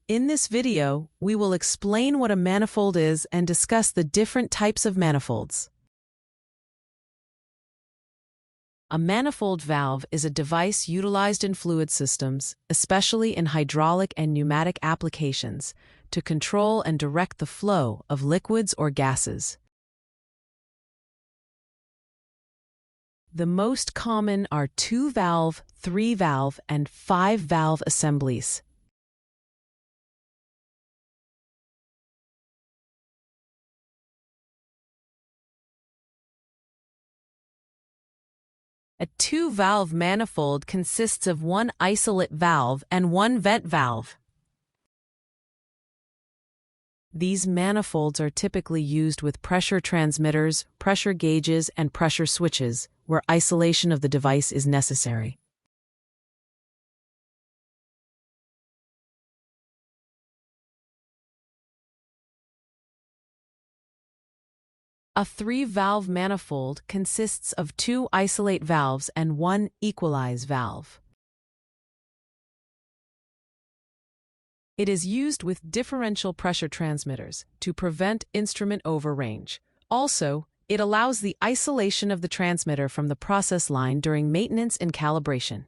In this video, we will explain what a manifold is and discuss the different types of manifolds. A manifold valve is a device utilized in fluid systems, especially in hydraulic and pneumatic applications, to control and direct the flow of liquids or gases. The most common are 2-valve, 3-valve, and 5-valve assemblies. A 2-valve manifold consists of one isolate valve and one vent valve. These manifolds are typically used with pressure transmitters, pressure gauges, and pressure switches, where isolation of the device is necessary. A 3-valve manifold consists of 2 isolate valves and 1 equalize valve. It is used with differential pressure transmitters to prevent instrument overrange. Also, it allows the isolation of the transmitter from the process line during maintenance and calibration.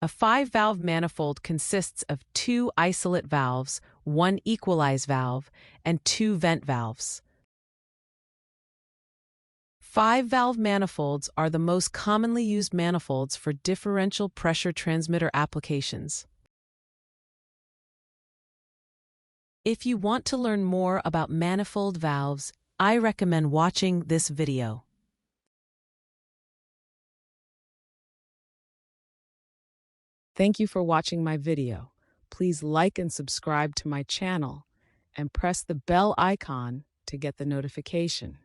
A 5-valve manifold consists of 2 isolate valves, 1 equalize valve, and 2 vent valves. 5-valve manifolds are the most commonly used manifolds for differential pressure transmitter applications. If you want to learn more about manifold valves, I recommend watching this video. Thank you for watching my video. Please like and subscribe to my channel and press the bell icon to get the notification.